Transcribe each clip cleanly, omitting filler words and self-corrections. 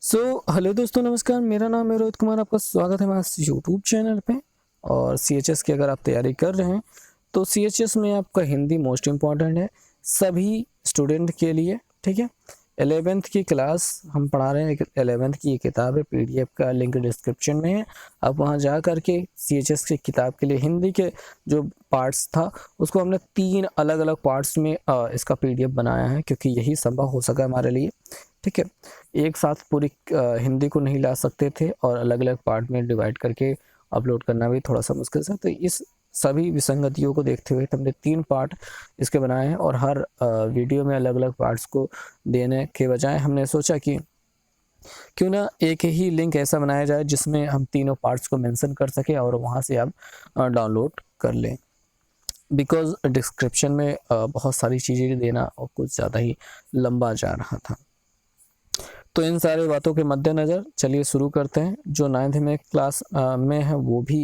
Hello दोस्तों, नमस्कार। मेरा नाम है रोहित कुमार। आपका स्वागत है हमारे यूट्यूब चैनल पे। और सीएचएस की अगर आप तैयारी कर रहे हैं तो सीएचएस में आपका हिंदी मोस्ट इम्पॉर्टेंट है सभी स्टूडेंट के लिए। ठीक है, 11th की क्लास हम पढ़ा रहे हैं। 11th की ये किताब है, पीडीएफ का लिंक डिस्क्रिप्शन में है। आप वहाँ जा करके सीएचएस की किताब के लिए हिंदी के जो पार्ट्स था उसको हमने 3 अलग अलग पार्ट्स में इसका पीडीएफ बनाया है, क्योंकि यही संभव हो सका हमारे लिए। ठीक है, एक साथ पूरी हिंदी को नहीं ला सकते थे और अलग अलग पार्ट में डिवाइड करके अपलोड करना भी थोड़ा सा मुश्किल था। तो इस सभी विसंगतियों को देखते हुए हमने 3 पार्ट इसके बनाए हैं, और हर वीडियो में अलग अलग पार्ट्स को देने के बजाय हमने सोचा कि क्यों ना एक ही लिंक ऐसा बनाया जाए जिसमें हम तीनों पार्ट्स को मेंशन कर सके और वहाँ से आप डाउनलोड कर लें। बिकॉज डिस्क्रिप्शन में बहुत सारी चीज़ें देना और कुछ ज़्यादा ही लंबा जा रहा था। तो इन सारी बातों के मद्देनज़र चलिए शुरू करते हैं। जो 9th में क्लास में है वो भी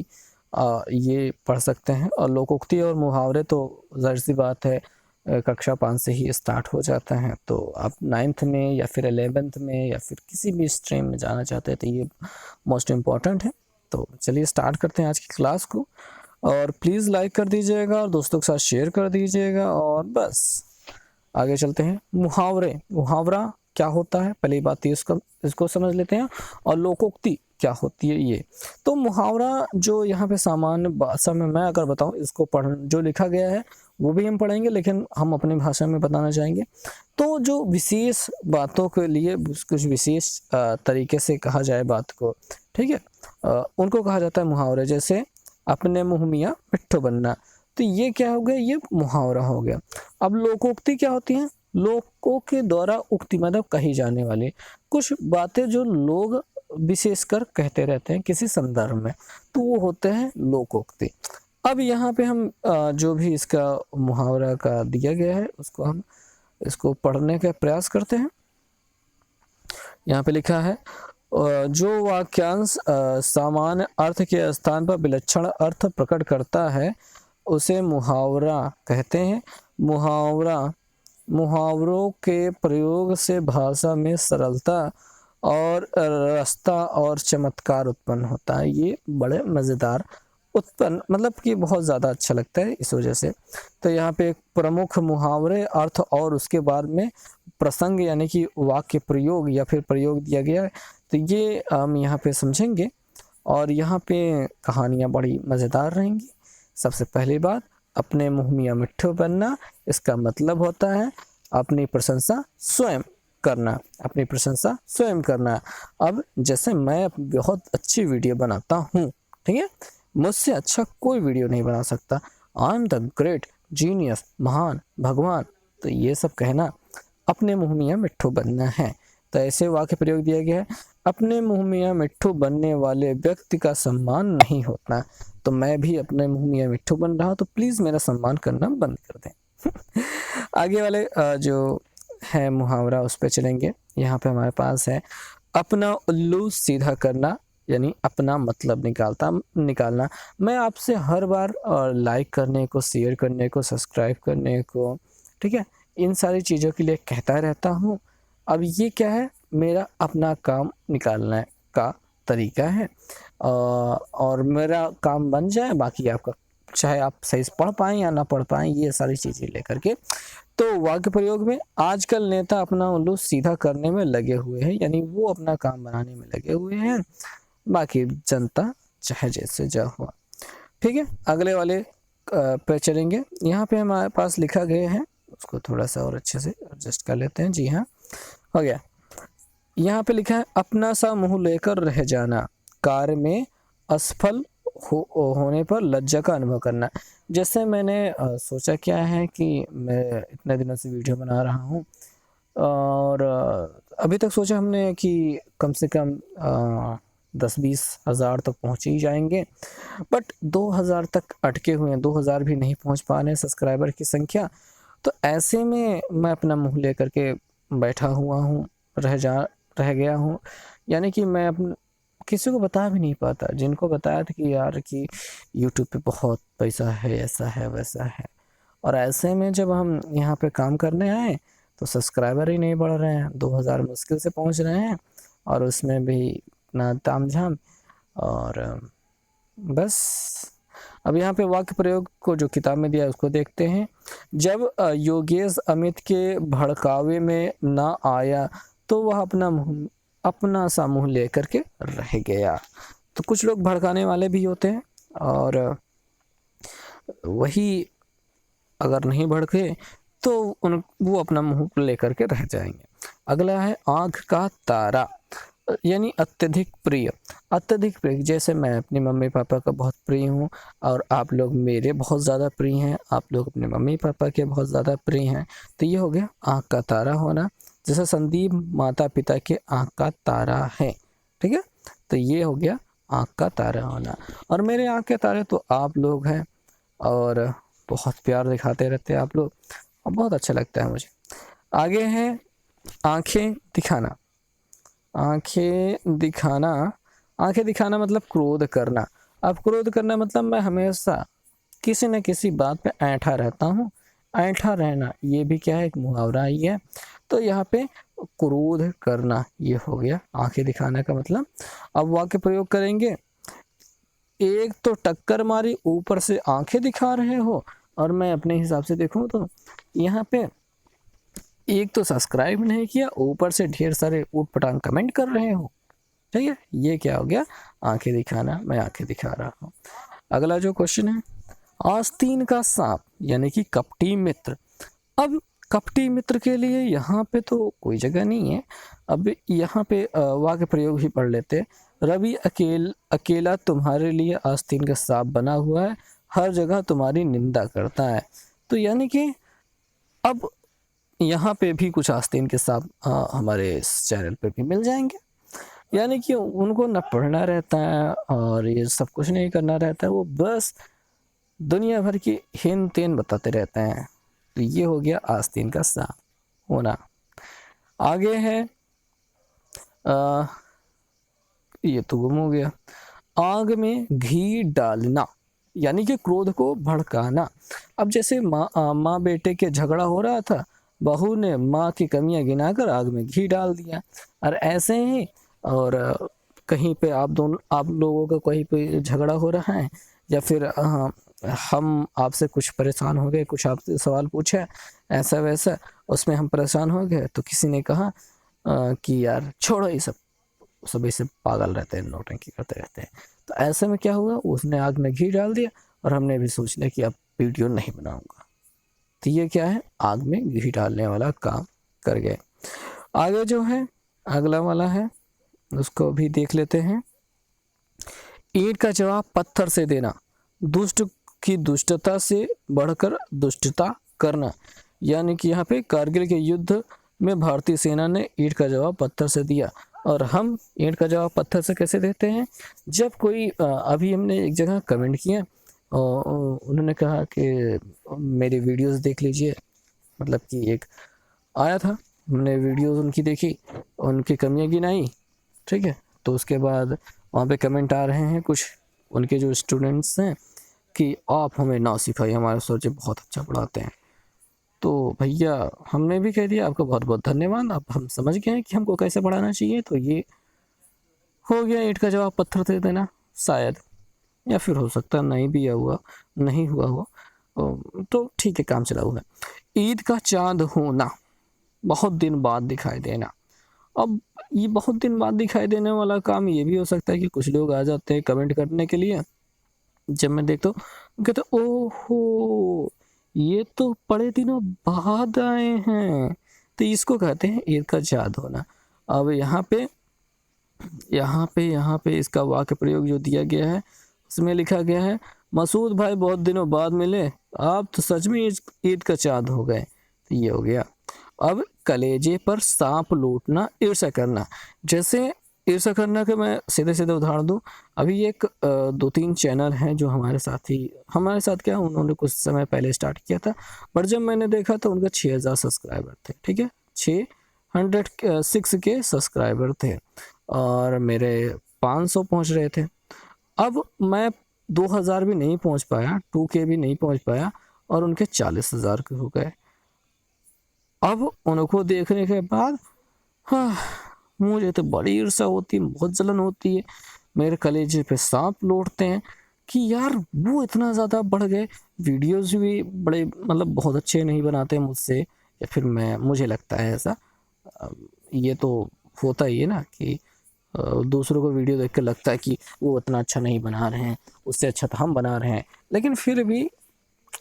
ये पढ़ सकते हैं। और लोकोक्ति और मुहावरे तो ज़ाहिर सी बात है कक्षा 5 से ही स्टार्ट हो जाता है। तो आप 9th में या फिर 11th में या फिर किसी भी स्ट्रीम में जाना चाहते हैं तो ये मोस्ट इम्पॉर्टेंट है। तो चलिए स्टार्ट करते हैं आज की क्लास को। और प्लीज़ लाइक कर दीजिएगा और दोस्तों के साथ शेयर कर दीजिएगा। और बस आगे चलते हैं। मुहावरा क्या होता है, पहली बात ये इसको समझ लेते हैं। और लोकोक्ति क्या होती है ये। तो मुहावरा जो यहाँ पे सामान्य भाषा में मैं अगर बताऊँ, इसको पढ़ जो लिखा गया है वो भी हम पढ़ेंगे, लेकिन हम अपनी भाषा में बताना चाहेंगे। तो जो विशेष बातों के लिए कुछ विशेष तरीके से कहा जाए बात को, ठीक है, उनको कहा जाता है मुहावरे। जैसे अपने मुँह मियाँ मिट्ठू बनना, तो ये क्या हो गया, ये मुहावरा हो गया। अब लोकोक्ति क्या होती है, लोगों के द्वारा उक्ति मतलब कही जाने वाली कुछ बातें जो लोग विशेषकर कहते रहते हैं किसी संदर्भ में, तो वो होते हैं लोकोक्ति। अब यहाँ पे हम जो भी इसका मुहावरा का दिया गया है उसको हम इसको पढ़ने का प्रयास करते हैं। यहाँ पे लिखा है जो वाक्यांश सामान्य अर्थ के स्थान पर विलक्षण अर्थ प्रकट करता है उसे मुहावरा कहते हैं। मुहावरों के प्रयोग से भाषा में सरलता और रसता और चमत्कार उत्पन्न होता है। ये बड़े मज़ेदार उत्पन्न मतलब कि बहुत ज़्यादा अच्छा लगता है इस वजह से। तो यहाँ पे एक प्रमुख मुहावरे अर्थ और उसके बाद में प्रसंग यानी कि वाक्य प्रयोग या फिर प्रयोग दिया गया है, तो ये हम यहाँ पे समझेंगे। और यहाँ पे कहानियाँ बड़ी मज़ेदार रहेंगी। सबसे पहली बात, अपने मुँह मियाँ मिट्ठू बनना, इसका मतलब होता है अपनी प्रशंसा स्वयं करना, अपनी प्रशंसा स्वयं करना। अब जैसे मैं बहुत अच्छी वीडियो बनाता हूँ, ठीक है, मुझसे अच्छा कोई वीडियो नहीं बना सकता। I am the great genius, महान, भगवान। तो ये सब कहना अपने मुँह मियाँ मिट्ठू बनना है। तो ऐसे वाक्य प्रयोग दिया गया है, अपने मुँह मियाँ मिट्ठू बनने वाले व्यक्ति का सम्मान नहीं होता। तो मैं भी अपने मुँह मियाँ मिट्ठू बन रहा हूँ, तो प्लीज़ मेरा सम्मान करना बंद कर दें। आगे वाले जो है मुहावरा उस पर चलेंगे। यहाँ पे हमारे पास है अपना उल्लू सीधा करना, यानी अपना मतलब निकालना। मैं आपसे हर बार लाइक करने को, शेयर करने को, सब्सक्राइब करने को, ठीक है, इन सारी चीज़ों के लिए कहता रहता हूँ। अब ये क्या है, मेरा अपना काम निकालने का तरीका है। और मेरा काम बन जाए, बाकी आपका चाहे आप सही से पढ़ पाएँ या ना पढ़ पाएँ, ये सारी चीज़ें लेकर के। तो वाक्य प्रयोग में आजकल नेता अपना उल्लू सीधा करने में लगे हुए हैं, यानी वो अपना काम बनाने में लगे हुए हैं, बाकी जनता चाहे जैसे जा हुआ। ठीक है, अगले वाले पे चलेंगे। यहाँ पे हमारे पास लिखा गया है, उसको थोड़ा सा और अच्छे से एडजस्ट कर लेते हैं। जी हाँ, हो गया। यहाँ पे लिखा है अपना सा मुंह लेकर रह जाना, कार्य में असफल होने पर लज्जा का अनुभव करना। जैसे मैंने सोचा क्या है कि मैं इतने दिनों से वीडियो बना रहा हूँ और अभी तक सोचा हमने कि कम से कम 10-20 हज़ार तक पहुँच ही जाएंगे, बट 2000 तक अटके हुए हैं, 2000 भी नहीं पहुँच पा रहे हैं सब्सक्राइबर की संख्या। तो ऐसे में मैं अपना मुँह लेकर के बैठा हुआ हूँ, रह गया हूँ। यानी कि मैं किसी को बता भी नहीं पाता। जिनको बताया था कि यार कि यूट्यूब पे बहुत पैसा है, ऐसा है, वैसा है, और ऐसे में जब हम यहाँ पे काम करने आए तो सब्सक्राइबर ही नहीं बढ़ रहे हैं, 2000 मुश्किल से पहुँच रहे हैं और उसमें भी इतना तामझाम। और बस अब यहाँ पे वाक्य प्रयोग को जो किताब में दिया है उसको देखते हैं। जब योगेश अमित के भड़कावे में ना आया तो वह अपना सा मुँह लेकर के रह गया। तो कुछ लोग भड़काने वाले भी होते हैं और वही अगर नहीं भड़के तो वो अपना मुंह लेकर के रह जाएंगे। अगला है आँख का तारा, यानी अत्यधिक प्रिय। अत्यधिक प्रिय, जैसे मैं अपने मम्मी पापा का बहुत प्रिय हूँ और आप लोग मेरे बहुत ज़्यादा प्रिय हैं, आप लोग अपने मम्मी पापा के बहुत ज़्यादा प्रिय हैं। तो ये हो गया आँख का तारा होना। जैसे संदीप माता पिता के आँख का तारा है, ठीक है। तो ये हो गया आँख का तारा होना। और मेरे आँख के तारे तो आप लोग हैं और बहुत प्यार दिखाते रहते हैं आप लोग और बहुत अच्छा लगता है मुझे। आगे है आंखें दिखाना। आंखें दिखाना, आंखें दिखाना मतलब क्रोध करना। अब क्रोध करना मतलब मैं हमेशा किसी न किसी बात पे ऐंठा रहता हूँ। ऐंठा रहना ये भी क्या है, एक मुहावरा ही है। तो यहाँ पे क्रोध करना ये हो गया आंखें दिखाने का मतलब। अब वाक्य प्रयोग करेंगे। एक तो टक्कर मारी, ऊपर से आंखें दिखा रहे हो। और मैं अपने हिसाब से देखूं तो यहाँ पे एक तो सब्सक्राइब नहीं किया, ऊपर से ढेर सारे ऊटपटांग कमेंट कर रहे हो, ठीक है। ये क्या हो गया, आंखें दिखाना, मैं आंखें दिखा रहा हूँ। अगला जो क्वेश्चन है, आस्तीन का सांप यानी कि कपटी मित्र। अब कपटी मित्र के लिए यहाँ पे तो कोई जगह नहीं है। अब यहाँ पे वाक्य प्रयोग ही पढ़ लेते। रवि अकेला तुम्हारे लिए आस्तीन का सांप बना हुआ है, हर जगह तुम्हारी निंदा करता है। तो यानी कि अब यहाँ पे भी कुछ आस्तीन के सांप हमारे इस चैनल पे भी मिल जाएंगे। यानी कि उनको न पढ़ना रहता है और ये सब कुछ नहीं करना रहता है, वो बस दुनिया भर की हेन तेन बताते रहते हैं। तो ये हो गया आस्तीन का सांप होना। आगे है ये तो गुम हो गया। आग में घी डालना यानी कि क्रोध को भड़काना। अब जैसे माँ बेटे के झगड़ा हो रहा था, बहू ने माँ की कमियां गिनाकर आग में घी डाल दिया। और ऐसे ही और कहीं पे आप लोगों का कहीं पे झगड़ा हो रहा है या फिर हम आपसे कुछ परेशान हो गए, कुछ आपसे सवाल पूछे ऐसा वैसा, उसमें हम परेशान हो गए तो किसी ने कहा कि यार छोड़ो ये सब ऐसे पागल रहते हैं, नौटंकी करते रहते हैं। तो ऐसे में क्या हुआ, उसने आग में घी डाल दिया और हमने भी सोच लिया कि अब वीडियो नहीं बनाऊंगा। तो ये क्या है, आग में घी डालने वाला काम कर गए। आगे जो है अगला वाला है उसको भी देख लेते हैं। ईंट का जवाब पत्थर से देना, दुष्ट की दुष्टता से बढ़कर दुष्टता करना। यानी कि यहाँ पे कारगिल के युद्ध में भारतीय सेना ने ईंट का जवाब पत्थर से दिया। और हम ईंट का जवाब पत्थर से कैसे देते हैं, जब कोई अभी हमने एक जगह कमेंट किया और उन्होंने कहा कि मेरी वीडियोस देख लीजिए, मतलब कि एक आया था, हमने वीडियोस उनकी देखी, उनकी कमियां गिनाई, ठीक है। तो उसके बाद वहाँ पे कमेंट आ रहे हैं कुछ उनके जो स्टूडेंट्स हैं कि आप हमें ना सिखाइए, हमारे सर जी बहुत अच्छा पढ़ाते हैं। तो भैया हमने भी कह दिया आपका बहुत बहुत धन्यवाद, अब हम समझ गए हैं कि हमको कैसे पढ़ाना चाहिए। तो ये हो गया ईंट का जवाब पत्थर से देना शायद, या फिर हो सकता है नहीं हुआ हो तो ठीक है, काम चला हुआ है। ईद का चाँद होना, बहुत दिन बाद दिखाई देना। अब ये बहुत दिन बाद दिखाई देने वाला काम ये भी हो सकता है कि कुछ लोग आ जाते हैं कमेंट करने के लिए, जब मैं देखता हूँ कहते ओहो ये तो बड़े दिनों बाद आए हैं। तो इसको कहते हैं ईद का चाँद होना। अब यहाँ पे इसका वाक्य प्रयोग जो दिया गया है उसमें लिखा गया है, मसूद भाई बहुत दिनों बाद मिले, आप तो सच में ईद का चाँद हो गए। तो ये हो गया। अब कलेजे पर सांप लूटना, ईर्ष्या करना। जैसे ईर्ष्या करना के मैं सीधे सीधे उदाहरण दूं, अभी एक 2-3 चैनल हैं जो हमारे साथ क्या, उन्होंने कुछ समय पहले स्टार्ट किया था, पर जब मैंने देखा तो उनका 6000 सब्सक्राइबर थे, ठीक है, 606 के सब्सक्राइबर थे और मेरे 500 पहुंच रहे थे। अब मैं 2000 भी नहीं पहुंच पाया, 2K भी नहीं पहुंच पाया और उनके 40,000 के हो गए। अब उनको देखने के बाद हाँ मुझे तो बड़ी ईर्ष्या होती है, बहुत जलन होती है, मेरे कलेजे पे सांप लौटते हैं कि यार वो इतना ज़्यादा बढ़ गए, वीडियोज़ भी बड़े मतलब बहुत अच्छे नहीं बनाते मुझसे, या फिर मुझे लगता है ऐसा। ये तो होता ही है ना कि दूसरों को वीडियो देख के लगता है कि वो उतना अच्छा नहीं बना रहे हैं, उससे अच्छा तो हम बना रहे हैं, लेकिन फिर भी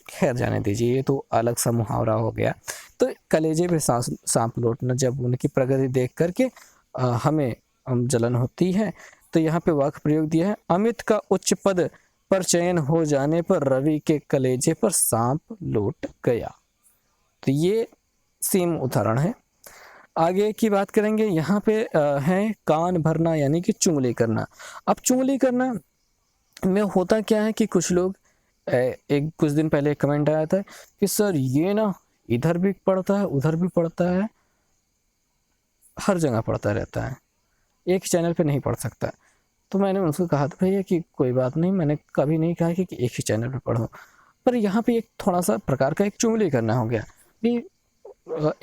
खैर जाने दीजिए, ये तो अलग सा मुहावरा हो गया। तो कलेजे पे सांप लौटना, जब उनकी प्रगति देख करके हमें जलन होती है। तो यहाँ पे वाक्य प्रयोग दिया है, अमित का उच्च पद पर चयन हो जाने पर रवि के कलेजे पर सांप लौट गया। तो ये सेम उदाहरण है। आगे की बात करेंगे, यहाँ पे है कान भरना यानी कि चुगली करना। अब चुगली करना में होता क्या है कि कुछ लोग एक कुछ दिन पहले एक कमेंट आया था कि सर ये ना इधर भी पढ़ता है उधर भी पढ़ता है, हर जगह पढ़ता रहता है, एक चैनल पे नहीं पढ़ सकता। तो मैंने उनसे कहा था भैया कि कोई बात नहीं, मैंने कभी नहीं कहा कि एक ही चैनल पे पढ़ो, पर यहाँ पे एक थोड़ा सा प्रकार का एक चुगली करना हो गया कि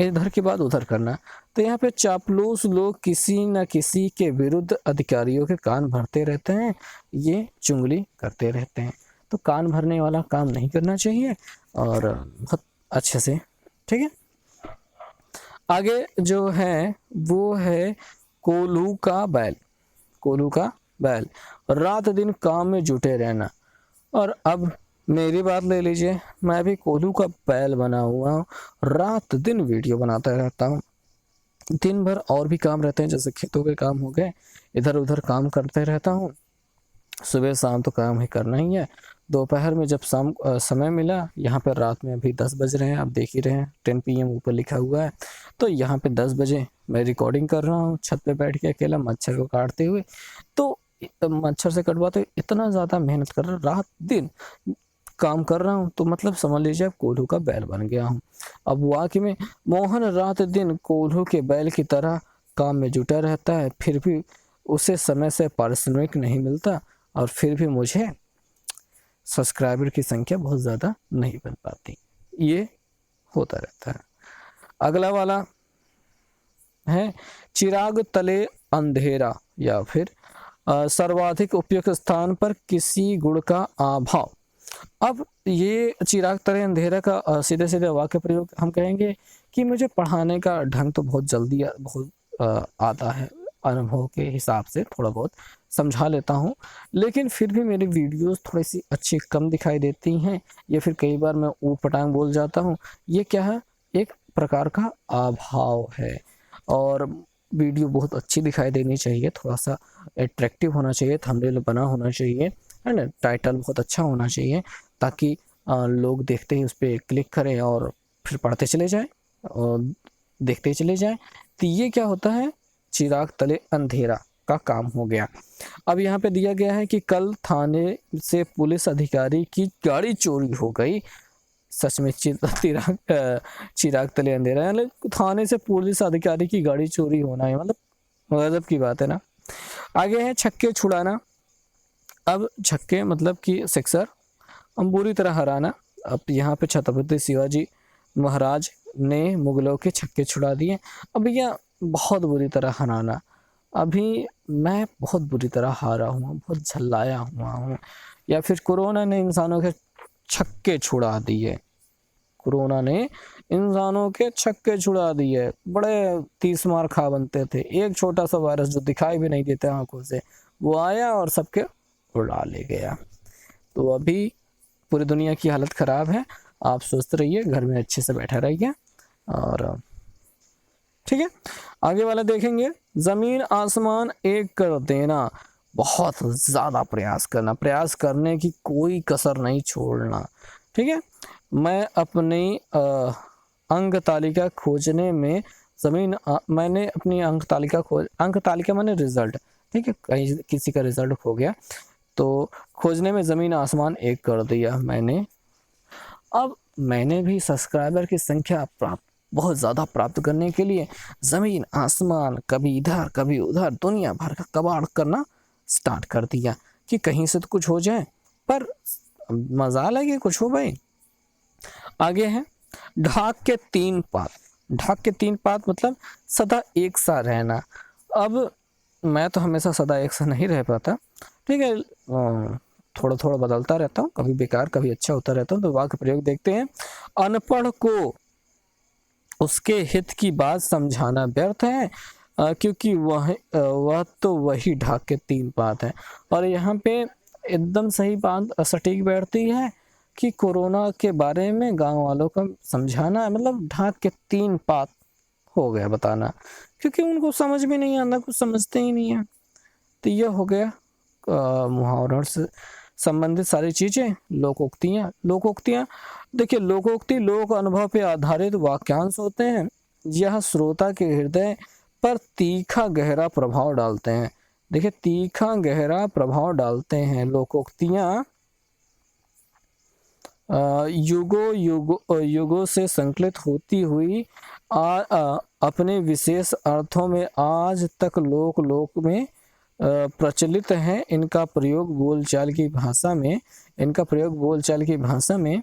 इधर के बाद उधर करना। तो यहाँ पे चापलूस लोग किसी न किसी के विरुद्ध अधिकारियों के कान भरते रहते हैं, ये चुगली करते रहते हैं। तो कान भरने वाला काम नहीं करना चाहिए और बहुत अच्छे से, ठीक है। आगे जो है वो है कोल्हू का बैल। कोल्हू का बैल, रात दिन काम में जुटे रहना। और अब मेरी बात ले लीजिए, मैं भी कोल्हू का बैल बना हुआ हूँ, रात दिन वीडियो बनाता रहता हूँ। दिन भर और भी काम रहते हैं, जैसे खेतों के काम हो गए, इधर उधर काम करते रहता हूँ। सुबह शाम तो काम ही करना ही है। दोपहर में जब समय मिला, यहाँ पर रात में अभी 10 बज रहे हैं, आप देख ही रहे हैं 10 PM ऊपर लिखा हुआ है। तो यहाँ पे 10 बजे मैं रिकॉर्डिंग कर रहा हूँ छत पे बैठ के अकेला मच्छर को काटते हुए। तो मच्छर से कटवाते हुए इतना ज़्यादा मेहनत कर रहा, रात दिन काम कर रहा हूँ, तो मतलब समझ लीजिए अब कोल्हू का बैल बन गया हूँ। अब वाकई में मोहन रात दिन कोल्हू के बैल की तरह काम में जुटा रहता है, फिर भी उसे समय से पारिश्रमिक नहीं मिलता, और फिर भी मुझे सब्सक्राइबर की संख्या बहुत ज़्यादा नहीं बन पाती। ये होता रहता है। अगला वाला है चिराग तले अंधेरा, या फिर सर्वाधिक उपयुक्त स्थान पर किसी गुण का अभाव। अब ये चिराग तले अंधेरा का सीधे सीधे वाक्य प्रयोग हम कहेंगे कि मुझे पढ़ाने का ढंग तो बहुत जल्दी बहुत आता है, अनुभव के हिसाब से थोड़ा बहुत समझा लेता हूँ, लेकिन फिर भी मेरी वीडियोस थोड़ी सी अच्छी कम दिखाई देती हैं, या फिर कई बार मैं ऊट पटांग बोल जाता हूँ। ये क्या है, एक प्रकार का अभाव है। और वीडियो बहुत अच्छी दिखाई देनी चाहिए, थोड़ा सा अट्रैक्टिव होना चाहिए, थंबनेल बना होना चाहिए, है ना, टाइटल बहुत अच्छा होना चाहिए, ताकि लोग देखते ही उस पर क्लिक करें और फिर पढ़ते चले जाएं और देखते चले जाएं। तो ये क्या होता है, चिराग तले अंधेरा का काम हो गया। अब यहाँ पे दिया गया है कि कल थाने से पुलिस अधिकारी की गाड़ी चोरी हो गई। सच में चिराग तले अंधेरा, यानी थाने से पुलिस अधिकारी की गाड़ी चोरी होना है, मतलब गजब की बात है ना। आगे है छक्के छुड़ाना। अब छक्के मतलब कि सिक्सर, हम बुरी तरह हराना। अब यहाँ पे छत्रपति शिवाजी महाराज ने मुगलों के छक्के छुड़ा दिए। अब यह बहुत बुरी तरह हराना, अभी मैं बहुत बुरी तरह हारा हूँ, बहुत झल्लाया हुआ हूँ। या फिर कोरोना ने इंसानों के छक्के छुड़ा दिए, कोरोना ने इंसानों के छक्के छुड़ा दिए। बड़े 30 मार खा बनते थे, एक छोटा सा वायरस जो दिखाई भी नहीं देता आंखों से, वो आया और सबके उड़ा ले गया। तो अभी पूरी दुनिया की हालत ख़राब है। आप स्वस्थ रहिए, घर में अच्छे से बैठा रहिए, और ठीक है। आगे वाला देखेंगे, ज़मीन आसमान एक कर देना। बहुत ज़्यादा प्रयास करना, प्रयास करने की कोई कसर नहीं छोड़ना, ठीक है। मैं अपनी अंक तालिका खोजने में मैंने अपनी अंक तालिका मैंने रिजल्ट, ठीक है, कहीं किसी का रिजल्ट खो गया तो खोजने में ज़मीन आसमान एक कर दिया मैंने। अब मैंने भी सब्सक्राइबर की संख्या बहुत ज़्यादा प्राप्त करने के लिए ज़मीन आसमान, कभी इधर कभी उधर, दुनिया भर का कबाड़ करना स्टार्ट कर दिया कि कहीं से तो कुछ हो जाए, पर मजाल है कि कुछ हो भाई। आगे है ढाक के 3 पात। ढाक के 3 पात मतलब सदा एक सा रहना। अब मैं तो हमेशा सदा एक सा नहीं रह पाता, ठीक है, थोड़ा थोड़ा बदलता रहता हूँ, कभी बेकार कभी अच्छा होता रहता हूँ। तो वाक्य प्रयोग देखते हैं। अनपढ़ को उसके हित की बात समझाना व्यर्थ है, क्योंकि वह तो वही ढाक के तीन बात है। और यहाँ पे एकदम सही बात सटीक बैठती है कि कोरोना के बारे में गांव वालों को समझाना मतलब ढाक के तीन बात हो गया बताना, क्योंकि उनको समझ में नहीं आता, कुछ समझते ही नहीं है। तो यह हो गया मुहावरों से संबंधित सारी चीजें। लोकोक्तियां देखिए, लोकोक्ति लोक अनुभव पे आधारित वाक्यांश होते हैं। यह श्रोता के हृदय पर तीखा गहरा प्रभाव डालते हैं। देखिए, तीखा गहरा प्रभाव डालते हैं। लोकोक्तियां युगों से संकलित होती हुई अपने विशेष अर्थों में आज तक लोक में प्रचलित हैं। इनका प्रयोग बोलचाल की भाषा में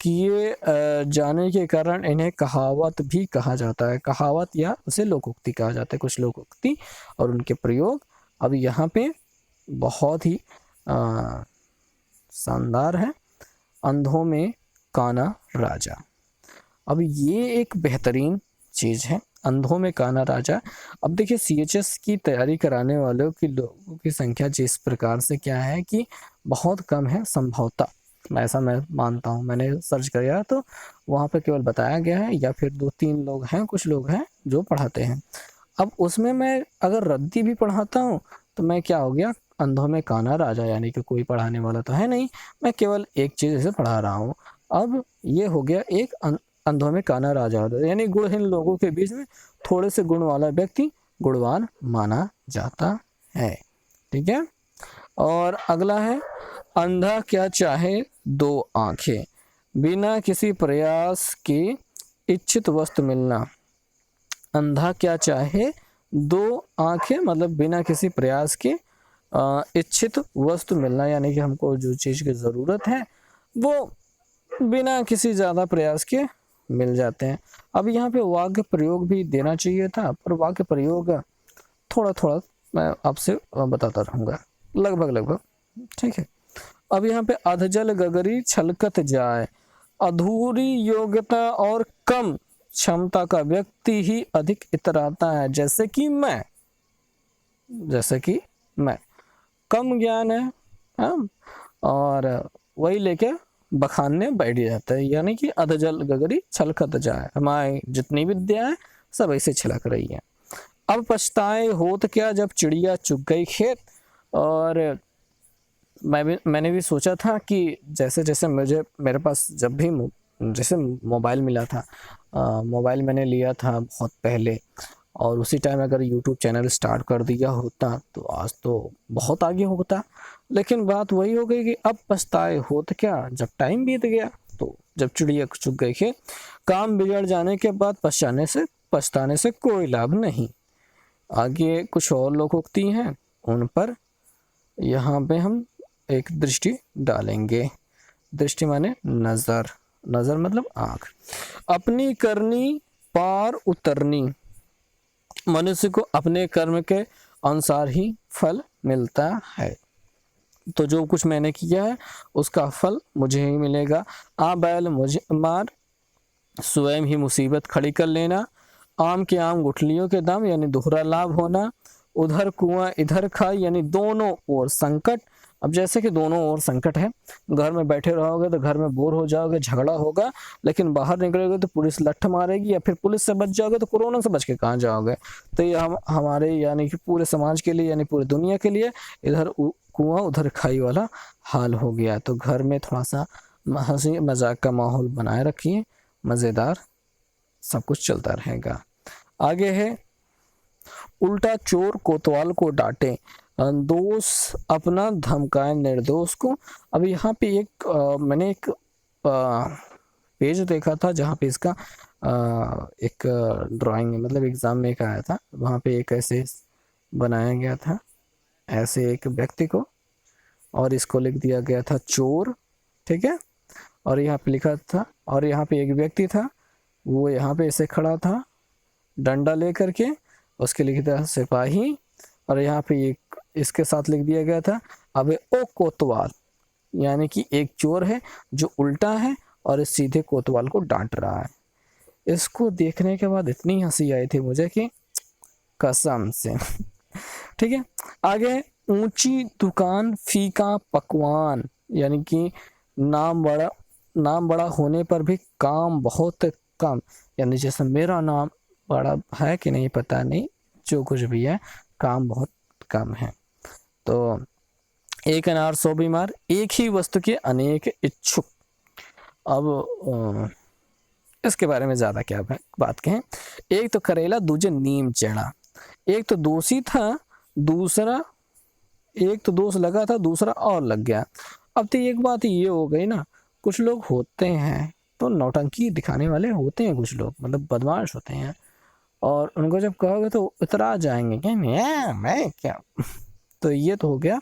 किए जाने के कारण इन्हें कहावत भी कहा जाता है। कहावत या उसे लोकोक्ति कहा जाता है। कुछ लोकोक्ति और उनके प्रयोग अब यहाँ पे बहुत ही शानदार है। अंधों में काना राजा, अब ये एक बेहतरीन चीज़ है, अंधों में काना राजा। अब देखिए, CHS की तैयारी कराने वालों की लोगों की संख्या जिस प्रकार से क्या है कि बहुत कम है संभवतः, ऐसा मैं मानता हूँ। मैंने सर्च किया तो वहाँ पे केवल बताया गया है, या फिर 2-3 लोग हैं, कुछ लोग हैं जो पढ़ाते हैं। अब उसमें मैं अगर रद्दी भी पढ़ाता हूँ तो मैं क्या हो गया, अंधों में काना राजा, यानी कि कोई पढ़ाने वाला तो है नहीं, मैं केवल एक चीज़ ऐसे पढ़ा रहा हूँ। अब ये हो गया एक अंधों में काना राजा, यानी गुणहीन लोगों के बीच में थोड़े से गुण वाला व्यक्ति गुणवान माना जाता है। ठीक है, और अगला है, अंधा क्या चाहे दो आंखें, बिना किसी प्रयास के इच्छित वस्तु मिलना। अंधा क्या चाहे दो आंखें मतलब बिना किसी प्रयास के इच्छित वस्तु मिलना, यानी कि हमको जो चीज़ की ज़रूरत है वो बिना किसी ज़्यादा प्रयास के मिल जाते हैं। अब यहाँ पे वाक्य प्रयोग भी देना चाहिए था, पर वाक्य प्रयोग थोड़ा थोड़ा मैं आपसे बताता रहूँगा, लगभग। ठीक है, अब यहाँ पे अधजल गगरी छलकत जाए, अधूरी योग्यता और कम क्षमता का व्यक्ति ही अधिक इतराता है। जैसे कि मैं कम ज्ञान है, हाँ, और वही लेके बखानने बैठ जाता है, यानी कि अधजल गगरी छलकत जाए, हमारी जितनी विद्या है सब ऐसे छलक रही है। अब पछताए होत क्या जब चिड़िया चुग गई खेत। और मैंने भी सोचा था कि जैसे जैसे मेरे पास जब भी जैसे मोबाइल मिला था, मोबाइल मैंने लिया था बहुत पहले, और उसी टाइम अगर YouTube चैनल स्टार्ट कर दिया होता तो आज तो बहुत आगे होता। लेकिन बात वही हो गई कि अब पछताए होत क्या जब टाइम बीत गया। तो जब चिड़िया चुग गई खेत, काम बिगड़ जाने के बाद पछताने से कोई लाभ नहीं। आगे कुछ और लोकोक्ति हैं, उन पर यहाँ पे हम एक दृष्टि डालेंगे। दृष्टि माने नज़र मतलब आँख। अपनी करनी पार उतरनी, मनुष्य को अपने कर्म के अनुसार ही फल मिलता है। तो जो कुछ मैंने किया है उसका फल मुझे ही मिलेगा। आ बैल मुझे मार, स्वयं ही मुसीबत खड़ी कर लेना। आम के आम गुठलियों के दाम, यानी दोहरा लाभ होना। उधर कुआं इधर खाई, यानी दोनों ओर संकट। अब जैसे कि दोनों ओर संकट है, घर में बैठे रहोगे तो घर में बोर हो जाओगे, झगड़ा होगा, लेकिन बाहर निकलोगे तो पुलिस लठ मारेगी, या फिर पुलिस से बच जाओगे तो कोरोना से बच के कहाँ जाओगे। तो ये हमारे यानी कि पूरे समाज के लिए, यानी पूरी दुनिया के लिए इधर कुआं उधर खाई वाला हाल हो गया। तो घर में थोड़ा सा हंसी मजाक का माहौल बनाए रखिए, मज़ेदार सब कुछ चलता रहेगा। आगे है, उल्टा चोर कोतवाल को डांटे, दोष अपना धमकाए निर्दोष को। अब यहाँ पे मैंने एक पेज देखा था जहाँ पे इसका एक ड्राइंग मतलब एग्जाम में एक आया था, वहाँ पे एक ऐसे बनाया गया था, ऐसे एक व्यक्ति को, और इसको लिख दिया गया था चोर। ठीक है, और यहाँ पे लिखा था, और यहाँ पे एक व्यक्ति था, वो यहाँ पे ऐसे खड़ा था डंडा लेकर के, उसके लिखा था सिपाही, और यहाँ पे एक इसके साथ लिख दिया गया था अबे ओ कोतवाल, यानी कि एक चोर है जो उल्टा है और इस सीधे कोतवाल को डांट रहा है। इसको देखने के बाद इतनी हंसी आई थी मुझे कि कसम से। ठीक है, आगे ऊंची दुकान फीका पकवान, यानी कि नाम बड़ा होने पर भी काम बहुत कम, यानी जैसे मेरा नाम बड़ा है कि नहीं पता नहीं, जो कुछ भी है काम बहुत कम है। तो एक अनार 100 बीमार, एक ही वस्तु के अनेक इच्छुक। अब इसके बारे में ज़्यादा क्या बात कहें। एक तो करेला दूजे नीम चढ़ा, एक तो दोषी था दूसरा, एक तो दोष लगा था दूसरा और लग गया। अब तो एक बात ये हो गई ना, कुछ लोग होते हैं तो नौटंकी दिखाने वाले होते हैं, कुछ लोग मतलब बदमाश होते हैं, और उनको जब कहोगे तो इतरा जाएंगे कि मैं क्या। तो ये तो हो गया,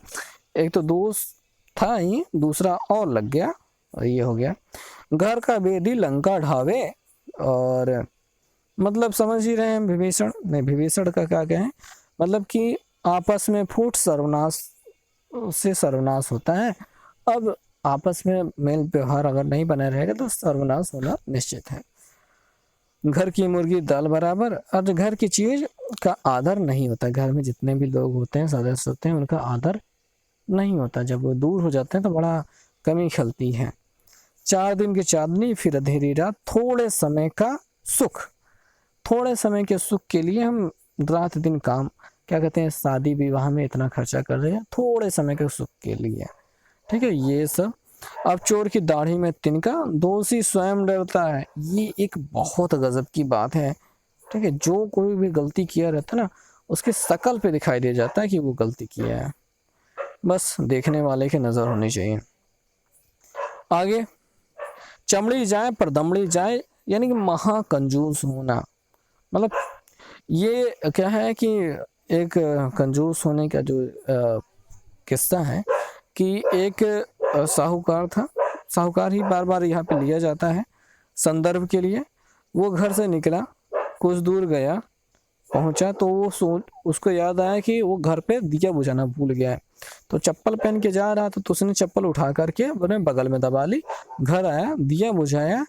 एक तो दोस्त था ही दूसरा और लग गया, और ये हो गया। घर का बेदी लंका ढावे, और मतलब समझ ही रहे हैं विभीषण, नहीं विभीषण का क्या कहें, मतलब कि आपस में फूट सर्वनाश से सर्वनाश होता है। अब आपस में मेल व्यवहार अगर नहीं बना रहेगा तो सर्वनाश होना निश्चित है। घर की मुर्गी दाल बराबर, और घर की चीज का आदर नहीं होता, घर में जितने भी लोग होते हैं सदस्य होते हैं उनका आदर नहीं होता, जब वो दूर हो जाते हैं तो बड़ा कमी खलती है। 4 दिन की चांदनी फिर अंधेरी रात, थोड़े समय का सुख, थोड़े समय के सुख के लिए हम रात दिन काम क्या कहते हैं, शादी विवाह में इतना खर्चा कर रहे हैं थोड़े समय के सुख के लिए। ठीक है, ये सब। अब चोर की दाढ़ी में तिनका, दोषी स्वयं डरता है, ये एक बहुत गजब की बात है। ठीक है, जो कोई भी गलती किया रहता है ना उसके शकल पे दिखाई दे जाता है कि वो गलती किया है, बस देखने वाले की नजर होनी चाहिए। आगे चमड़ी जाए पर दमड़ी जाए, यानी कि महा कंजूस होना, मतलब ये क्या है कि एक कंजूस होने का जो किस्सा है कि एक साहूकार था, साहूकार ही बार बार यहाँ पे लिया जाता है संदर्भ के लिए। वो घर से निकला, कुछ दूर गया, पहुंचा तो वो उसको याद आया कि वो घर पे दिया बुझाना भूल गया है, तो चप्पल पहन के जा रहा था तो उसने चप्पल उठा करके अपने बगल में दबा ली, घर आया दिया बुझाया,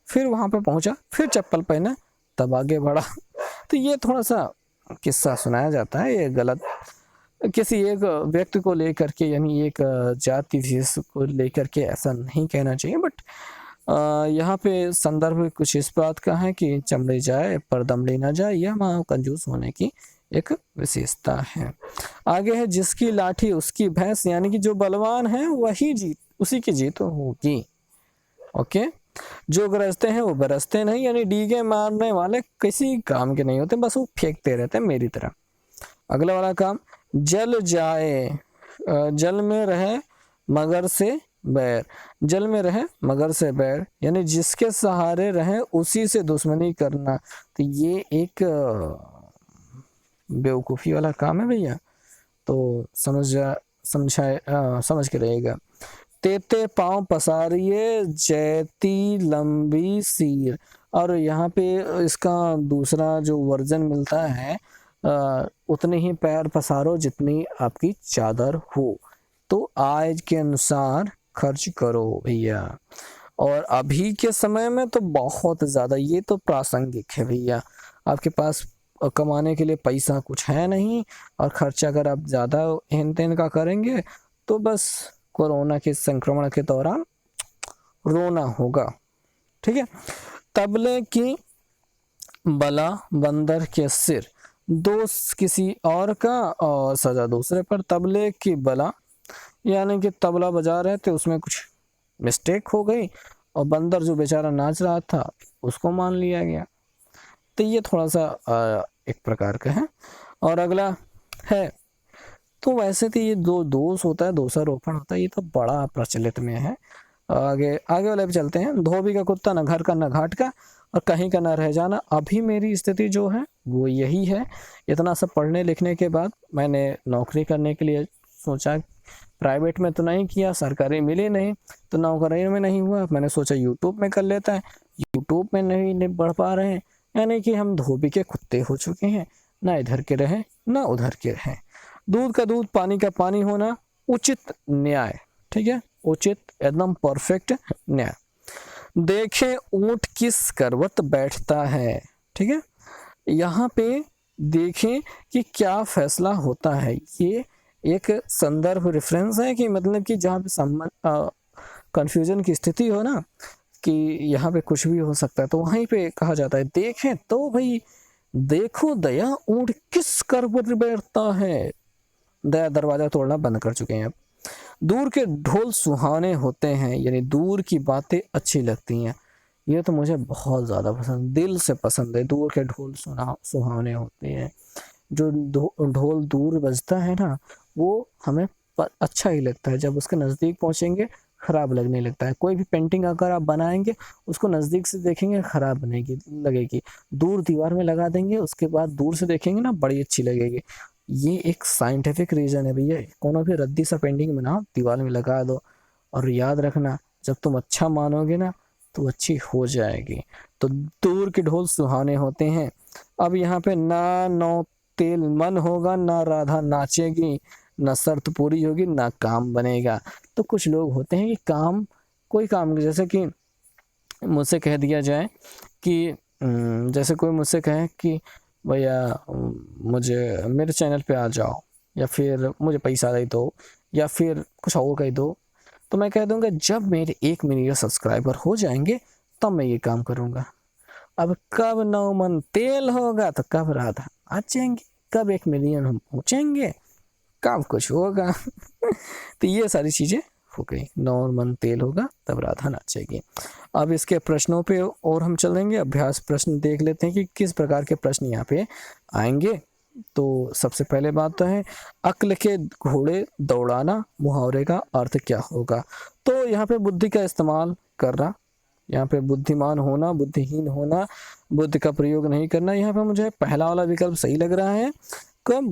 फिर वहां पे पहुंचा, फिर चप्पल पहना, तब आगे बढ़ा। तो ये थोड़ा सा किस्सा सुनाया जाता है, ये गलत किसी एक व्यक्ति को लेकर के, यानी एक जाति विशेष को लेकर के ऐसा नहीं कहना चाहिए, बट यहाँ पे संदर्भ कुछ इस बात का है कि चमड़ी जाए पर दमड़ी ना जाए, यह मां कंजूस होने की एक विशेषता है। आगे है जिसकी लाठी उसकी भैंस, यानी कि जो बलवान है वही जीत, उसी की जीत होगी। ओके, जो गरजते हैं वो बरसते नहीं, यानी डीगे मारने वाले किसी काम के नहीं होते, बस वो फेंकते रहते हैं मेरी तरह। अगला वाला काम, जल जाए, जल में रहे मगर से बैर, जल में रहे मगर से बैर, यानी जिसके सहारे रहे उसी से दुश्मनी करना। तो ये एक बेवकूफ़ी वाला काम है भैया, तो समझ के रहेगा। तेते पाँव पसारिए जैती लंबी सीर, और यहाँ पे इसका दूसरा जो वर्जन मिलता है, उतने ही पैर पसारो जितनी आपकी चादर हो, तो आज के अनुसार खर्च करो भैया। और अभी के समय में तो बहुत ज़्यादा ये तो प्रासंगिक है भैया, आपके पास कमाने के लिए पैसा कुछ है नहीं, और खर्चा अगर आप ज़्यादा हेन तेन का करेंगे तो बस कोरोना के संक्रमण के दौरान रोना होगा। ठीक है, तबले की बला बंदर के सिर, दोष किसी और का और सजा दूसरे पर। तबले की बला यानी कि तबला बजा रहे थे उसमें कुछ मिस्टेक हो गई, और बंदर जो बेचारा नाच रहा था उसको मान लिया गया। तो ये थोड़ा सा एक प्रकार का है। और अगला है, तो वैसे तो ये दो दोष होता है, दोषारोपण होता है, ये तो बड़ा प्रचलित में है। आगे वाले पे चलते हैं। धोबी का कुत्ता न घर का न घाट का, और कहीं का न रह जाना। अभी मेरी स्थिति जो है वो यही है। इतना सब पढ़ने लिखने के बाद मैंने नौकरी करने के लिए सोचा, प्राइवेट में तो नहीं किया, सरकारी मिली नहीं, तो नौकरी में नहीं हुआ, मैंने सोचा यूट्यूब में कर लेता है। यूट्यूब में नहीं बढ़ पा रहे हैं, यानी कि हम धोबी के कुत्ते हो चुके हैं, ना इधर के रहें ना उधर के रहें। दूध का दूध पानी का पानी होना, उचित न्याय, ठीक है, उचित एकदम परफेक्ट न्याय। देखें ऊंट किस करवट बैठता है, ठीक है, यहाँ पे देखें कि क्या फैसला होता है। ये एक संदर्भ रेफरेंस है कि मतलब कि जहाँ पे कंफ्यूजन की स्थिति हो ना, कि यहाँ पे कुछ भी हो सकता है, तो वहीं पे कहा जाता है देखें तो भाई देखो दया ऊंट किस करवट बैठता है। दया दरवाजा तोड़ना बंद कर चुके हैं अब। दूर के ढोल सुहाने होते हैं, यानी दूर की बातें अच्छी लगती हैं। ये तो मुझे बहुत ज़्यादा पसंद, दिल से पसंद है। दूर के ढोल सुहाने होते हैं। जो ढोल दूर बजता है ना, वो हमें अच्छा ही लगता है। जब उसके नज़दीक पहुँचेंगे ख़राब लगने लगता है। कोई भी पेंटिंग अगर आप बनाएंगे, उसको नज़दीक से देखेंगे ख़राब बनेगी लगेगी, दूर दीवार में लगा देंगे, उसके बाद दूर से देखेंगे ना बड़ी अच्छी लगेगी। ये एक साइंटिफिक रीज़न है भैया। कोनो भी रद्दी सा पेंटिंग बनाओ, दीवार में लगा दो, और याद रखना जब तुम अच्छा मानोगे ना तो अच्छी हो जाएगी। तो दूर के ढोल सुहाने होते हैं। अब यहाँ पे ना नौ तेल मन होगा, ना राधा नाचेगी, ना शर्त पूरी होगी, ना काम बनेगा। तो कुछ लोग होते हैं कि काम, कोई काम, जैसे कि मुझसे कह दिया जाए कि जैसे कोई मुझसे कहे कि भैया मुझे मेरे चैनल पे आ जाओ, या फिर मुझे पैसा दे दो, या फिर कुछ और कह दो, तो मैं कह दूंगा जब मेरे 1 मिलियन सब्सक्राइबर हो जाएंगे तब मैं ये काम करूंगा। अब कब 9 मन तेल होगा तो कब राधा आ जाएंगे, कब 1 मिलियन हम पहुंचेंगे, कब कुछ होगा। तो ये सारी चीज़ें हो गई। 9 मन तेल होगा तब राधा नाचेगी। अब इसके प्रश्नों पे और हम चलेंगे, अभ्यास प्रश्न देख लेते हैं कि किस प्रकार के प्रश्न यहाँ पे आएंगे। तो सबसे पहले बात तो है अक्ल के घोड़े दौड़ाना, मुहावरे का अर्थ क्या होगा। तो यहाँ पे बुद्धि का इस्तेमाल करना, यहाँ पे बुद्धिमान होना, बुद्धिहीन होना, बुद्धि का प्रयोग नहीं करना। यहाँ पे मुझे पहला वाला विकल्प सही लग रहा है। कब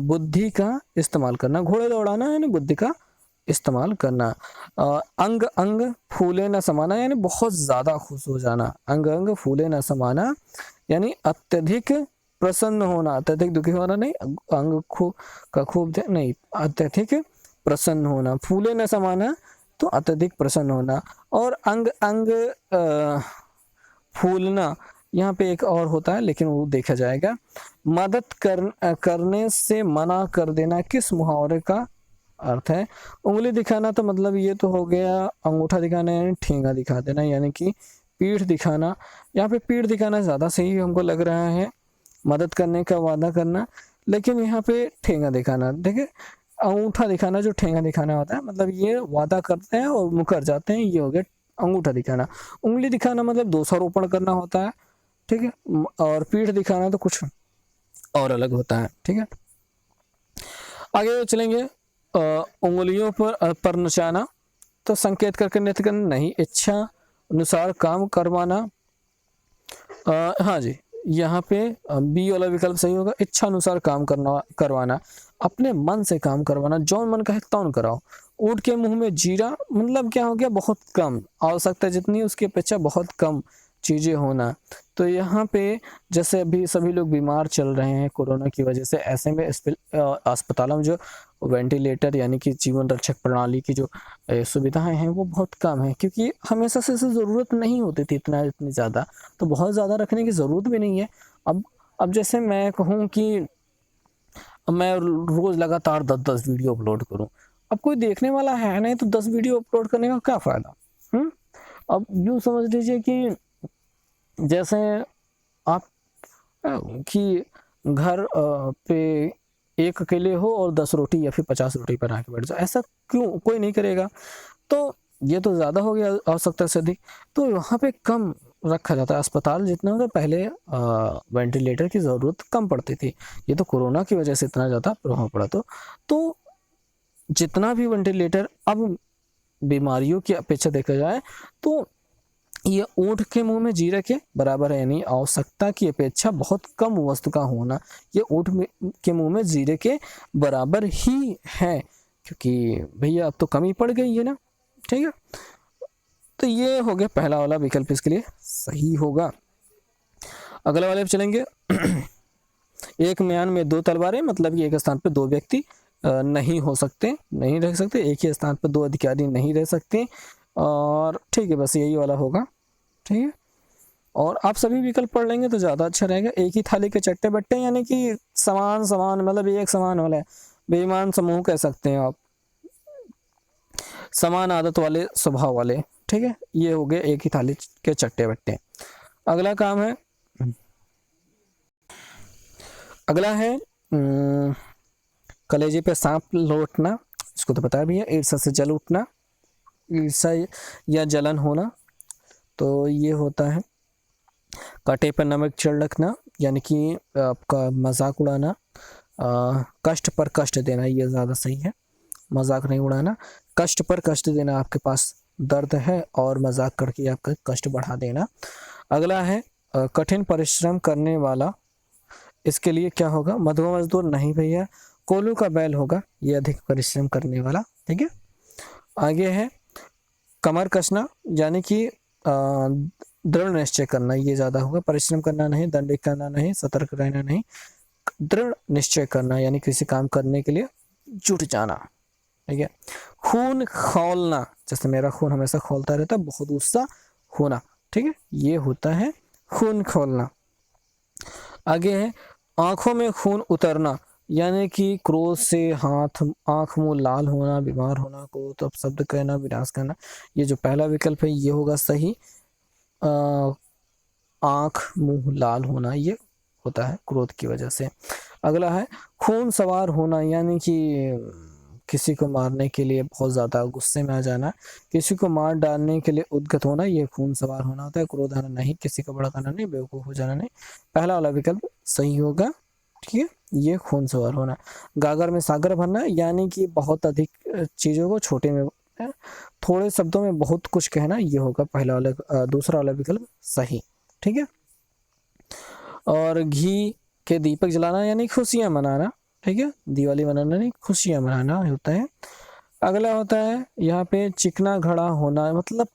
बुद्धि का इस्तेमाल करना, घोड़े दौड़ाना यानी बुद्धि का इस्तेमाल करना। अंग अंग फूले न समाना यानी बहुत ज़्यादा खुश हो जाना। अंग अंग फूले न समाना यानी अत्यधिक प्रसन्न होना, अत्यधिक दुखी होना नहीं, अंग का खूब नहीं, अत्यधिक प्रसन्न होना। फूले न समाना तो अत्यधिक प्रसन्न होना। और अंग अंग फूलना, यहाँ पे एक और होता है लेकिन वो देखा जाएगा। मदद करने से मना कर देना किस मुहावरे का अर्थ है। उंगली दिखाना तो मतलब ये तो हो गया, अंगूठा दिखाना यानी ठेंगा दिखा देना, यानी कि पीठ दिखाना। यहाँ पे पीठ दिखाना ज़्यादा सही हमको लग रहा है, मदद करने का वादा करना, लेकिन यहाँ पे ठेंगा दिखाना। देखिए अंगूठा दिखाना जो ठेंगा दिखाना होता है, मतलब ये वादा करते हैं और मुकर जाते हैं, ये हो गया अंगूठा दिखाना। उंगली दिखाना मतलब दोषारोपण करना होता है, ठीक है, और पीठ दिखाना तो कुछ और अलग होता है, ठीक है। आगे चलेंगे। उंगलियों पर नचाना तो संकेत करके नृत्य करना नहीं, इच्छा अनुसार काम करवाना। हाँ जी, यहाँ पे बी वाला विकल्प सही होगा, इच्छा अनुसार काम करवाना, अपने मन से काम करवाना, जौन मन कहे तौन कराओ। ऊँट के मुंह में जीरा मतलब क्या हो गया, बहुत कम, आवश्यकता जितनी उसकी अपेक्षा बहुत कम चीज़ें होना। तो यहाँ पे जैसे अभी सभी लोग बीमार चल रहे हैं कोरोना की वजह से, ऐसे में अस्पतालों में जो वेंटिलेटर यानी कि जीवन रक्षक प्रणाली की जो सुविधाएं हैं वो बहुत कम है, क्योंकि हमेशा से ज़रूरत नहीं होती थी इतनी ज़्यादा, तो बहुत ज़्यादा रखने की ज़रूरत भी नहीं है। अब जैसे मैं कहूँ कि मैं रोज़ लगातार 10-10 वीडियो अपलोड करूँ, अब कोई देखने वाला है नहीं, तो 10 वीडियो अपलोड करने का क्या फ़ायदा। अब यूँ समझ लीजिए कि जैसे आप कि घर पे एक अकेले हो और 10 रोटी या फिर 50 रोटी बना के बैठ जाओ, ऐसा क्यों, कोई नहीं करेगा। तो ये तो ज़्यादा हो गया आवश्यकता से अधिक, तो वहाँ पे कम रखा जाता है। अस्पताल जितना होता पहले वेंटिलेटर की ज़रूरत कम पड़ती थी, ये तो कोरोना की वजह से इतना ज़्यादा प्रभाव पड़ा। तो जितना भी वेंटिलेटर अब बीमारियों की अपेक्षा देखा जाए तो ये ऊँट के मुंह में जीरा के बराबर है, यानी आवश्यकता की अपेक्षा बहुत कम वस्तु का होना ये ऊँट के मुंह में जीरे के बराबर ही है, क्योंकि भैया अब तो कमी पड़ गई है ना, ठीक है। तो ये हो गया पहला वाला विकल्प इसके लिए सही होगा। अगला वाले पे चलेंगे। एक म्यान में दो तलवारें, मतलब कि एक स्थान पर दो व्यक्ति नहीं हो सकते, नहीं रह सकते, एक ही स्थान पर दो अधिकारी नहीं रह सकते। और ठीक है, बस यही वाला होगा। ठीक है, और आप सभी विकल्प पढ़ लेंगे तो ज़्यादा अच्छा रहेगा। एक ही थाली के चट्टे बट्टे, यानी कि समान समान, मतलब एक समान वाले बेईमान समूह कह सकते हैं आप, समान आदत वाले स्वभाव वाले। ठीक है, ये हो गए एक ही थाली के चट्टे बट्टे। अगला काम है, अगला है कलेजे पे सांप लौटना, इसको तो पता भी है। ईर्ष्या से जल उठना, ईर्ष्या या जलन होना, तो ये होता है। कांटे पर नमक छिड़कना, यानी कि आपका मजाक उड़ाना, कष्ट पर कष्ट देना, ये ज़्यादा सही है। मजाक नहीं उड़ाना, कष्ट पर कष्ट देना, आपके पास दर्द है और मजाक करके आपका कष्ट बढ़ा देना। अगला है कठिन परिश्रम करने वाला, इसके लिए क्या होगा? मधुआ मजदूर नहीं भैया, कोल्हू का बैल होगा, ये अधिक परिश्रम करने वाला। ठीक है, आगे है कमर कसना, यानी कि दृढ़ निश्चय करना, ये ज़्यादा होगा। परिश्रम करना नहीं, दंड करना नहीं, सतर्क रहना नहीं, दृढ़ निश्चय करना, यानी किसी काम करने के लिए जुट जाना। ठीक है, खून खौलना, जैसे मेरा खून हमेशा खौलता रहता है, बहुत गुस्सा होना। ठीक है, ये होता है खून खौलना। आगे है आंखों में खून उतरना, यानी कि क्रोध से हाथ आंख मुंह लाल होना, बीमार होना, क्रोध अपशब्द कहना, विनाश करना। ये जो पहला विकल्प है ये होगा सही। आंख मुंह लाल होना ये होता है क्रोध की वजह से। अगला है खून सवार होना, यानी कि किसी को मारने के लिए बहुत ज़्यादा गुस्से में आ जाना, किसी को मार डालने के लिए उद्गत होना, ये खून सवार होना होता है। क्रोध आना नहीं, किसी को भड़काना नहीं, बेवकूफ़ हो जाना नहीं। पहला वाला विकल्प सही होगा। ठीक है, ये खून सवार होना। गागर में सागर भरना, यानी कि बहुत अधिक चीज़ों को छोटे में, थोड़े शब्दों में बहुत कुछ कहना, ये होगा पहला वाला, दूसरा वाला विकल्प सही। ठीक है, और घी के दीपक जलाना, यानी खुशियाँ मनाना। ठीक है, दिवाली मनाना नहीं, खुशियाँ मनाना होता है। अगला होता है यहाँ पे चिकना घड़ा होना, मतलब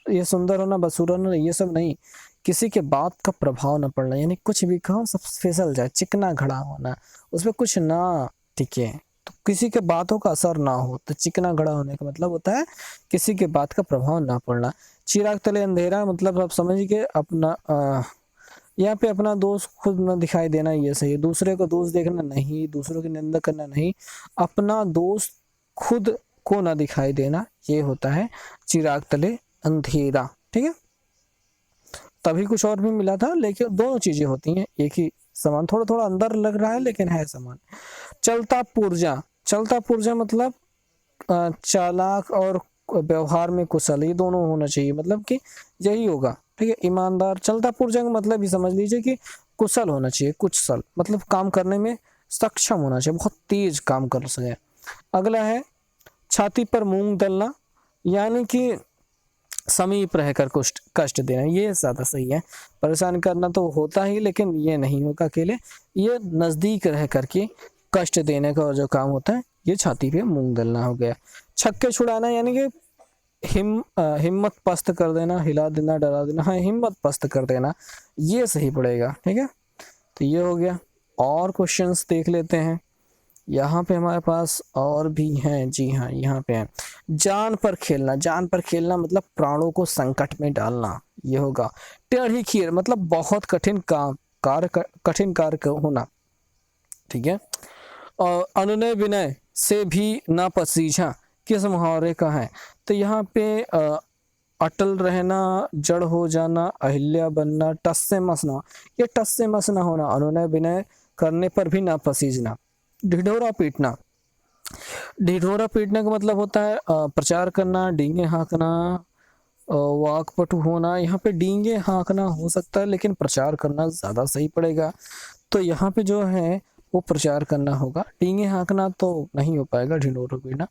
ये सुंदर होना, बसूर होना, ये सब नहीं, किसी के बात का प्रभाव न पड़ना, यानी कुछ भी कहो सब फिसल जाए। चिकना घड़ा होना, उसमें कुछ ना टिके, तो किसी के बातों का असर ना हो, तो चिकना घड़ा होने का मतलब होता है किसी के बात का प्रभाव ना पड़ना। चिराग तले अंधेरा, मतलब आप समझिए अपना यहाँ पे अपना दोष खुद न दिखाई देना, ये सही है। दूसरे को दोष देखना नहीं, दूसरों की निंदा करना नहीं, अपना दोष खुद को ना दिखाई देना, ये होता है चिराग तले अंधेरा। ठीक है, तभी कुछ और भी मिला था, लेकिन दोनों चीजें होती हैं एक ही समान, थोड़ा थोड़ा अंदर लग रहा है लेकिन है समान। चलता पुर्जा, चलता पुर्जा मतलब चालाक और व्यवहार में कुशल, ये दोनों होना चाहिए, मतलब कि यही होगा। ठीक है, ईमानदार। चलता पुर्जा का मतलब ही समझ लीजिए कि कुशल होना चाहिए, कुशल मतलब काम करने में सक्षम होना चाहिए, बहुत तेज काम कर सके। अगला है छाती पर मूंग दलना, यानी कि समीप रहकर कष्ट देना, ये ज़्यादा सही है। परेशान करना तो होता ही, लेकिन ये नहीं होगा अकेले, ये नज़दीक रह करके कष्ट देने का जो काम होता है, ये छाती पे मूंग दलना हो गया। छक्के छुड़ाना, यानी कि हिम्मत पस्त कर देना, हिला देना, डरा देना, हाँ हिम्मत पस्त कर देना, ये सही पड़ेगा। ठीक है, तो ये हो गया। और क्वेश्चंस देख लेते हैं, यहाँ पे हमारे पास और भी हैं। जी हाँ, यहाँ पे है जान पर खेलना, जान पर खेलना मतलब प्राणों को संकट में डालना, ये होगा। टेढ़ी खीर मतलब बहुत कठिन काम, कठिन कार्य होना। ठीक है, और अनुनय विनय से भी ना पसीझा किस मुहावरे का है? तो यहाँ पे अटल रहना, जड़ हो जाना, अहिल्या बनना, टस से मसना, ये टस से मसना होना, अनुनय विनय करने पर भी ना पसीजना। ढिढोरा पीटना, ढिढोरा पीटने का मतलब होता है प्रचार करना, डींगे हाँकना, वाकपटु होना। यहाँ पे डींगे हाँकना हो सकता है, लेकिन प्रचार करना ज़्यादा सही पड़ेगा, तो यहाँ पे जो है वो प्रचार करना होगा। डींगे हाँकना तो नहीं हो पाएगा, ढिढोरा पीटना।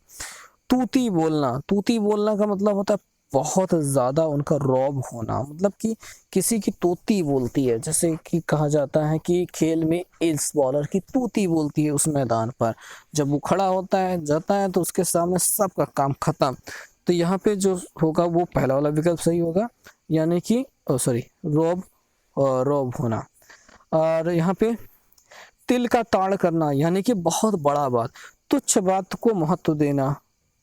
तूती बोलना, तूती बोलना का मतलब होता है बहुत ज़्यादा उनका रौब होना, मतलब कि किसी की तूती बोलती है, जैसे कि कहा जाता है कि खेल में इस बॉलर की तूती बोलती है उस मैदान पर, जब वो खड़ा होता है जाता है तो उसके सामने सबका काम खत्म। तो यहाँ पे जो होगा वो पहला वाला विकल्प सही होगा, यानी कि सॉरी रौब, रौब होना। और यहाँ पे तिल का ताड़ करना यानी कि बहुत बड़ा बात, तुच्छ बात को महत्व देना,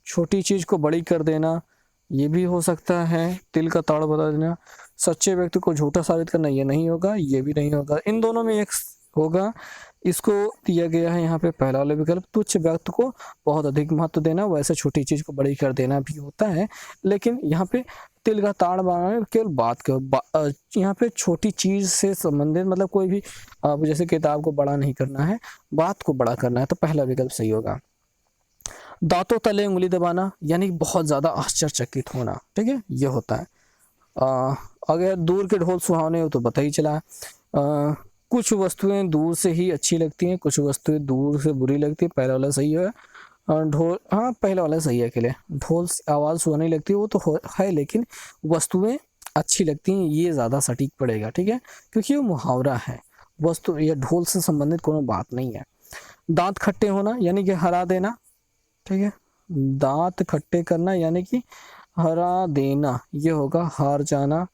छोटी चीज को बड़ी कर देना, ये भी हो सकता है। तिल का ताड़ बता देना, सच्चे व्यक्ति को झूठा साबित करना, ये नहीं होगा, ये भी नहीं होगा। इन दोनों में एक होगा। इसको दिया गया है यहाँ पे पहला वाला विकल्प, तुच्छ व्यक्ति को बहुत अधिक महत्व देना, वैसे छोटी चीज को बड़ी कर देना भी होता है, लेकिन यहाँ पे तिल का ताड़ बनाना केवल बात के यहाँ पे छोटी चीज से संबंधित, मतलब कोई भी जैसे किताब को बड़ा नहीं करना है, बात को बड़ा करना है, तो पहला विकल्प सही होगा। दांतों तले उंगली दबाना यानी बहुत ज्यादा आश्चर्यचकित होना, ठीक है, ये होता है। अगर दूर के ढोल सुहावने हो तो पता ही चला। कुछ वस्तुएं दूर से ही अच्छी लगती हैं, कुछ वस्तुएं दूर से बुरी लगती है, पहला वाला सही है। ढोल, हाँ पहला वाला सही है अकेले, ढोल से आवाज़ सुहानी लगती है वो तो है, लेकिन वस्तुएं अच्छी लगती हैं ये ज़्यादा सटीक पड़ेगा, ठीक है, क्योंकि वो मुहावरा है, वस्तु या ढोल से संबंधित कोनो बात नहीं है। दांत खट्टे होना यानी कि हरा देना, ठीक है, दांत खट्टे करना यानी कि हरा देना, ये होगा। हार जाना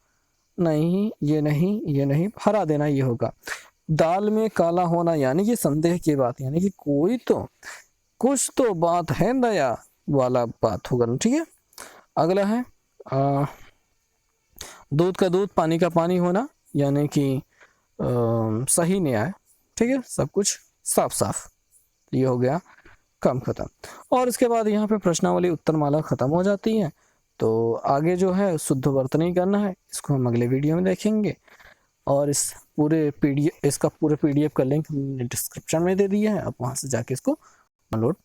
नहीं, ये नहीं, ये नहीं, हरा देना ये होगा। दाल में काला होना यानी कि संदेह की बात, यानी कि कोई तो कुछ तो बात है दया वाला बात होगा, ठीक है। अगला है दूध का दूध पानी का पानी होना यानी कि सही न्याय, ठीक है, सब कुछ साफ साफ, ये हो गया काम खत्म। और इसके बाद यहाँ पे प्रश्नावली उत्तरमाला खत्म हो जाती है। तो आगे जो है शुद्ध वर्तनी करना है, इसको हम अगले वीडियो में देखेंगे। और इस पूरे पीडीएफ, इसका पूरे पीडीएफ का लिंक हमने डिस्क्रिप्शन में दे दिया है, आप वहाँ से जाके इसको डाउनलोड